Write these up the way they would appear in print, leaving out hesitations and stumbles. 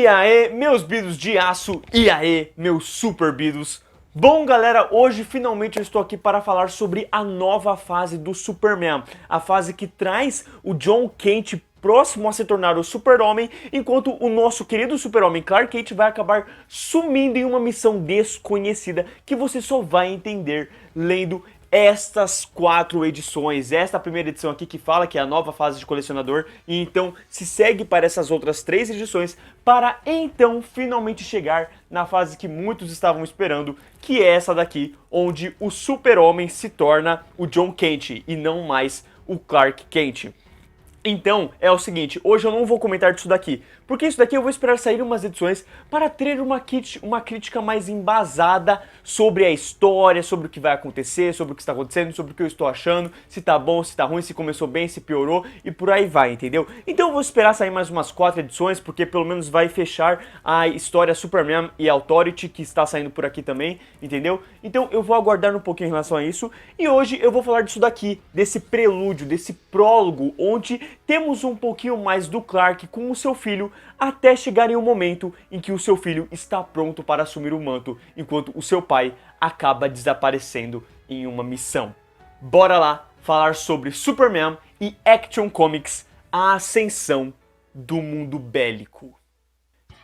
aí, meus bidos de aço, e aí, meus super bidos. Bom, galera, hoje finalmente eu estou aqui para falar sobre a nova fase do Superman. A fase que traz o John Kent próximo a se tornar o Super-Homem, enquanto o nosso querido Super-Homem Clark Kent vai acabar sumindo em uma missão desconhecida que você só vai entender lendo estas 4 edições. Esta primeira edição aqui que fala que é a nova fase de colecionador, e então se segue para essas outras 3 edições para então finalmente chegar na fase que muitos estavam esperando, que é essa daqui, onde o Super-Homem se torna o John Kent e não mais o Clark Kent. Então, é o seguinte, hoje eu não vou comentar disso daqui, porque isso daqui eu vou esperar sair umas edições para ter uma crítica mais embasada sobre a história, sobre o que vai acontecer, sobre o que está acontecendo, sobre o que eu estou achando, se tá bom, se tá ruim, se começou bem, se piorou e por aí vai, entendeu? Então eu vou esperar sair mais umas 4 edições, porque pelo menos vai fechar a história Superman e Authority, que está saindo por aqui também, entendeu? Então eu vou aguardar um pouquinho em relação a isso, e hoje eu vou falar disso daqui, desse prelúdio, desse prólogo, onde temos um pouquinho mais do Clark com o seu filho, até chegar em um momento em que o seu filho está pronto para assumir o manto, enquanto o seu pai acaba desaparecendo em uma missão. Bora lá falar sobre Superman e Action Comics, a ascensão do mundo bélico.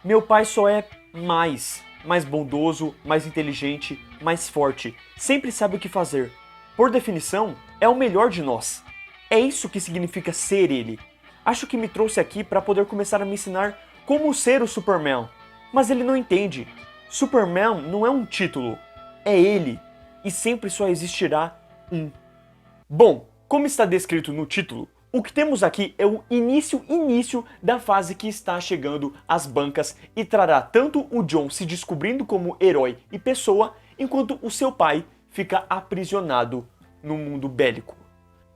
Meu pai só é mais bondoso, mais inteligente, mais forte, sempre sabe o que fazer. Por definição, é o melhor de nós. É isso que significa ser ele. Acho que me trouxe aqui para poder começar a me ensinar como ser o Superman. Mas ele não entende. Superman não é um título, é ele. E sempre só existirá um. Bom, como está descrito no título, o que temos aqui é o início da fase que está chegando às bancas e trará tanto o John se descobrindo como herói e pessoa, enquanto o seu pai fica aprisionado no mundo bélico.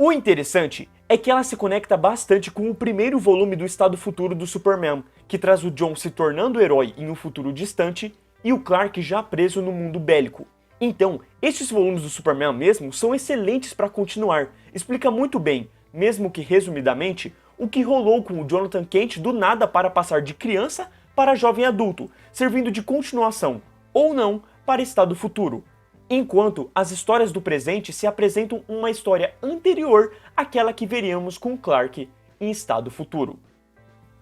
O interessante é que ela se conecta bastante com o primeiro volume do estado futuro do Superman, que traz o John se tornando herói em um futuro distante e o Clark já preso no mundo bélico. Então, estes volumes do Superman mesmo são excelentes para continuar, explica muito bem, mesmo que resumidamente, o que rolou com o Jonathan Kent do nada para passar de criança para jovem adulto, servindo de continuação, ou não, para estado futuro. Enquanto as histórias do presente se apresentam uma história anterior àquela que veríamos com Clark em estado futuro.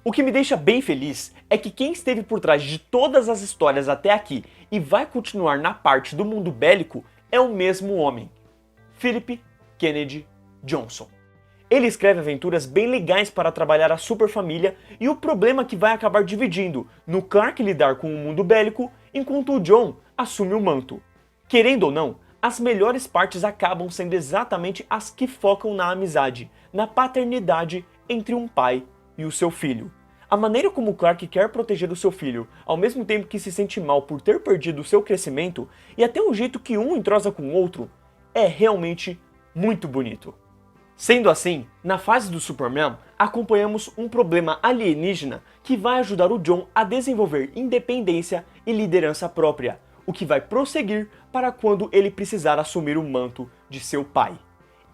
O que me deixa bem feliz é que quem esteve por trás de todas as histórias até aqui e vai continuar na parte do mundo bélico é o mesmo homem, Philip Kennedy Johnson. Ele escreve aventuras bem legais para trabalhar a superfamília e o problema que vai acabar dividindo no Clark lidar com o mundo bélico enquanto o John assume o manto. Querendo ou não, as melhores partes acabam sendo exatamente as que focam na amizade, na paternidade entre um pai e o seu filho. A maneira como Clark quer proteger o seu filho, ao mesmo tempo que se sente mal por ter perdido o seu crescimento, e até o jeito que um entrosa com o outro, é realmente muito bonito. Sendo assim, na fase do Superman, acompanhamos um problema alienígena que vai ajudar o John a desenvolver independência e liderança própria, o que vai prosseguir para quando ele precisar assumir o manto de seu pai.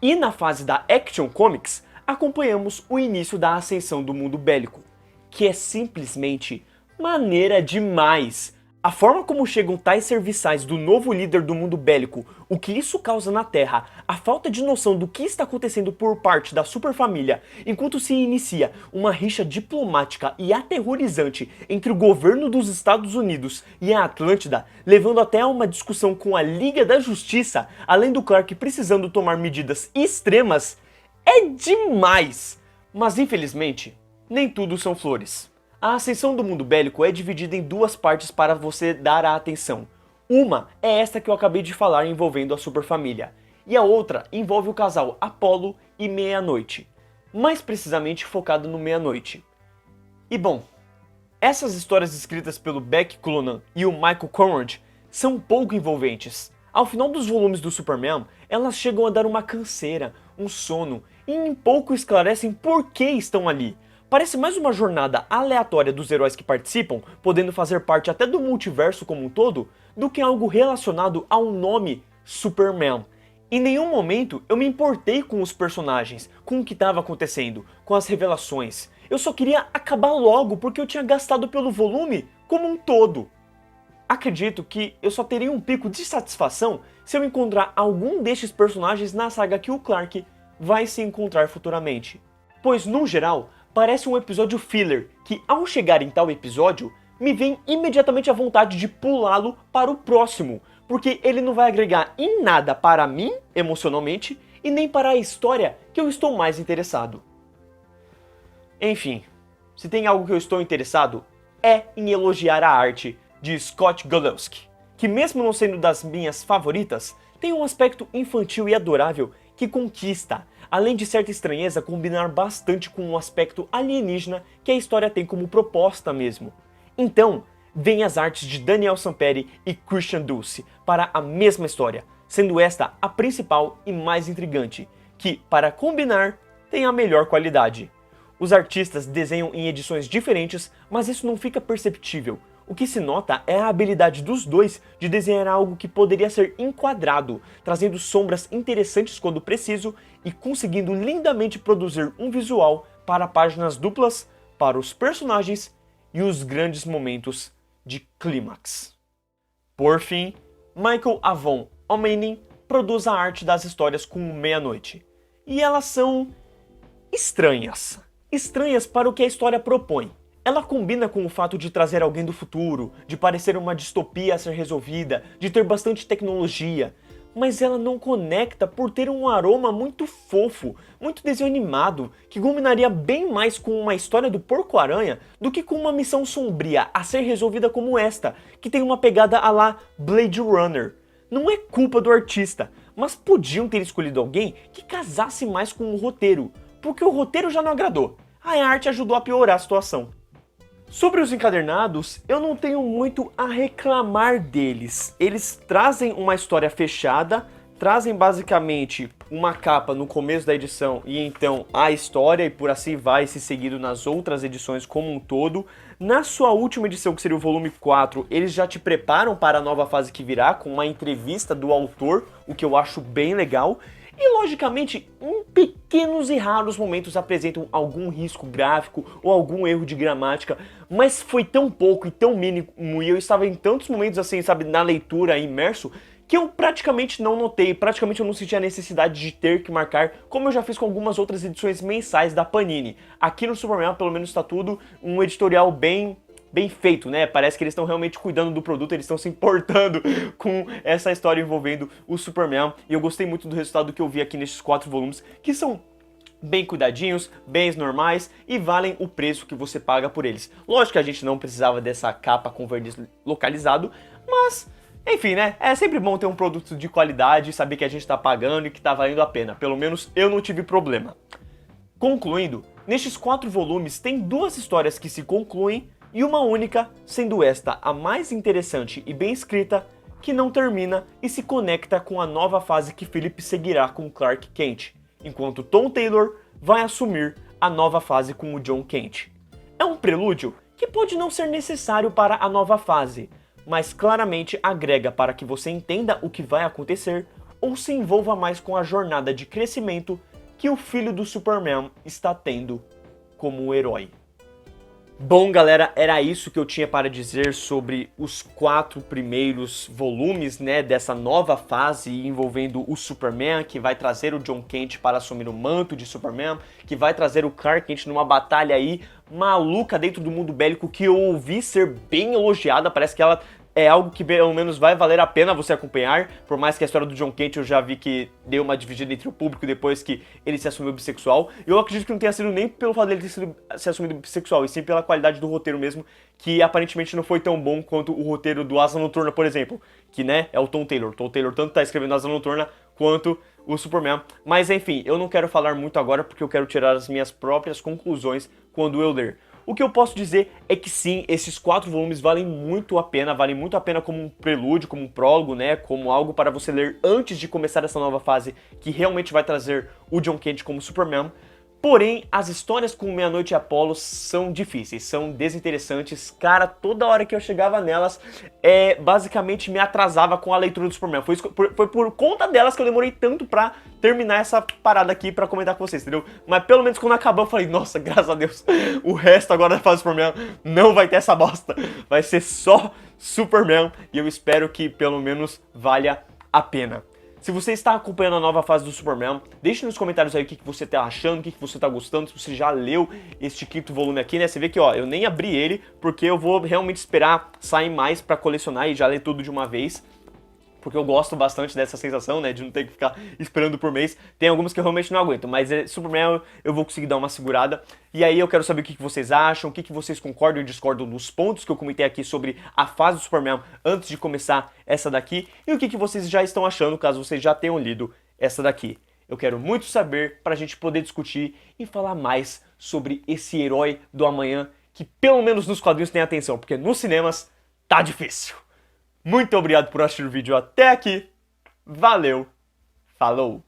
E na fase da Action Comics, acompanhamos o início da ascensão do mundo bélico, que é simplesmente maneira demais. A forma como chegam tais serviçais do novo líder do mundo bélico, o que isso causa na Terra, a falta de noção do que está acontecendo por parte da superfamília, enquanto se inicia uma rixa diplomática e aterrorizante entre o governo dos Estados Unidos e a Atlântida, levando até a uma discussão com a Liga da Justiça, além do Clark precisando tomar medidas extremas, é demais! Mas infelizmente, nem tudo são flores. A ascensão do mundo bélico é dividida em 2 partes para você dar a atenção. Uma é esta que eu acabei de falar envolvendo a superfamília, e a outra envolve o casal Apollo e Meia-Noite, mais precisamente focado no Meia-Noite. E bom, essas histórias escritas pelo Beck Cloonan e o Michael Conrad são pouco envolventes. Ao final dos volumes do Superman, elas chegam a dar uma canseira, um sono, e em pouco esclarecem por que estão ali. Parece mais uma jornada aleatória dos heróis que participam, podendo fazer parte até do multiverso como um todo, do que algo relacionado ao nome Superman. Em nenhum momento eu me importei com os personagens, com o que estava acontecendo, com as revelações. Eu só queria acabar logo porque eu tinha gastado pelo volume como um todo. Acredito que eu só teria um pico de satisfação se eu encontrar algum destes personagens na saga que o Clark vai se encontrar futuramente. Pois, no geral, parece um episódio filler que, ao chegar em tal episódio, me vem imediatamente a vontade de pulá-lo para o próximo, porque ele não vai agregar em nada para mim, emocionalmente, e nem para a história que eu estou mais interessado. Enfim, se tem algo que eu estou interessado, é em elogiar a arte de Scott Godowski, que mesmo não sendo das minhas favoritas, tem um aspecto infantil e adorável que conquista, além de certa estranheza combinar bastante com o aspecto alienígena que a história tem como proposta mesmo. Então, vem as artes de Daniel Samperi e Christian Dulce para a mesma história, sendo esta a principal e mais intrigante, que, para combinar, tem a melhor qualidade. Os artistas desenham em edições diferentes, mas isso não fica perceptível. O que se nota é a habilidade dos dois de desenhar algo que poderia ser enquadrado, trazendo sombras interessantes quando preciso e conseguindo lindamente produzir um visual para páginas duplas, para os personagens e os grandes momentos de clímax. Por fim, Michael Avon Omenin produz a arte das histórias com Meia-Noite. E elas são estranhas. Estranhas para o que a história propõe. Ela combina com o fato de trazer alguém do futuro, de parecer uma distopia a ser resolvida, de ter bastante tecnologia, mas ela não conecta por ter um aroma muito fofo, muito desenho animado, que combinaria bem mais com uma história do Porco-Aranha do que com uma missão sombria a ser resolvida como esta, que tem uma pegada à la Blade Runner. Não é culpa do artista, mas podiam ter escolhido alguém que casasse mais com o roteiro, porque o roteiro já não agradou. A arte ajudou a piorar a situação. Sobre os encadernados, eu não tenho muito a reclamar deles. Eles trazem uma história fechada, trazem basicamente uma capa no começo da edição e então a história, e por assim vai se seguindo nas outras edições como um todo. Na sua última edição, que seria o volume 4, eles já te preparam para a nova fase que virá, com uma entrevista do autor, o que eu acho bem legal. E, logicamente, em pequenos e raros momentos apresentam algum risco gráfico ou algum erro de gramática, mas foi tão pouco e tão mínimo, e eu estava em tantos momentos assim, sabe, na leitura, imerso, que eu praticamente não notei, praticamente eu não senti a necessidade de ter que marcar, como eu já fiz com algumas outras edições mensais da Panini. Aqui no Superman, pelo menos, está tudo um editorial bem feito, né? Parece que eles estão realmente cuidando do produto, eles estão se importando com essa história envolvendo o Superman. E eu gostei muito do resultado que eu vi aqui nesses 4 volumes, que são bem cuidadinhos, bem normais e valem o preço que você paga por eles. Lógico que a gente não precisava dessa capa com verniz localizado, mas enfim, né? É sempre bom ter um produto de qualidade e saber que a gente está pagando e que está valendo a pena. Pelo menos eu não tive problema. Concluindo, nestes 4 volumes tem 2 histórias que se concluem e uma única, sendo esta a mais interessante e bem escrita, que não termina e se conecta com a nova fase que Philip seguirá com Clark Kent, enquanto Tom Taylor vai assumir a nova fase com o John Kent. É um prelúdio que pode não ser necessário para a nova fase, mas claramente agrega para que você entenda o que vai acontecer ou se envolva mais com a jornada de crescimento que o filho do Superman está tendo como herói. Bom, galera, era isso que eu tinha para dizer sobre os 4 primeiros volumes, né, dessa nova fase envolvendo o Superman, que vai trazer o John Kent para assumir o manto de Superman, que vai trazer o Clark Kent numa batalha aí maluca dentro do mundo bélico que eu ouvi ser bem elogiada, parece que ela é algo que pelo menos vai valer a pena você acompanhar, por mais que a história do John Kent eu já vi que deu uma dividida entre o público depois que ele se assumiu bissexual. Eu acredito que não tenha sido nem pelo fato dele ter se assumido bissexual, e sim pela qualidade do roteiro mesmo, que aparentemente não foi tão bom quanto o roteiro do Asa Noturna, por exemplo, que, né, é o Tom Taylor. Tom Taylor tanto tá escrevendo Asa Noturna quanto o Superman. Mas enfim, eu não quero falar muito agora porque eu quero tirar as minhas próprias conclusões quando eu ler. O que eu posso dizer é que sim, esses 4 volumes valem muito a pena como um prelúdio, como um prólogo, né, como algo para você ler antes de começar essa nova fase que realmente vai trazer o John Kent como Superman, Porém, as histórias com Meia-Noite e Apollo são difíceis, são desinteressantes. Cara, toda hora que eu chegava nelas, basicamente me atrasava com a leitura do Superman. Foi por conta delas que eu demorei tanto pra terminar essa parada aqui pra comentar com vocês, entendeu? Mas pelo menos quando acabou eu falei, nossa, graças a Deus, o resto agora da fase do Superman não vai ter essa bosta. Vai ser só Superman e eu espero que pelo menos valha a pena. Se você está acompanhando a nova fase do Superman, deixe nos comentários aí o que você tá achando, o que você tá gostando, se você já leu este quinto volume aqui, né? Você vê que, ó, eu nem abri ele, porque eu vou realmente esperar sair mais pra colecionar e já ler tudo de uma vez. Porque eu gosto bastante dessa sensação, né, de não ter que ficar esperando por mês. Tem algumas que eu realmente não aguento, mas Superman eu vou conseguir dar uma segurada. E aí eu quero saber o que vocês acham, o que vocês concordam e discordam dos pontos que eu comentei aqui sobre a fase do Superman antes de começar essa daqui. E o que vocês já estão achando, caso vocês já tenham lido essa daqui. Eu quero muito saber pra gente poder discutir e falar mais sobre esse herói do amanhã que pelo menos nos quadrinhos tem atenção, porque nos cinemas tá difícil. Muito obrigado por assistir o vídeo até aqui. Valeu. Falou.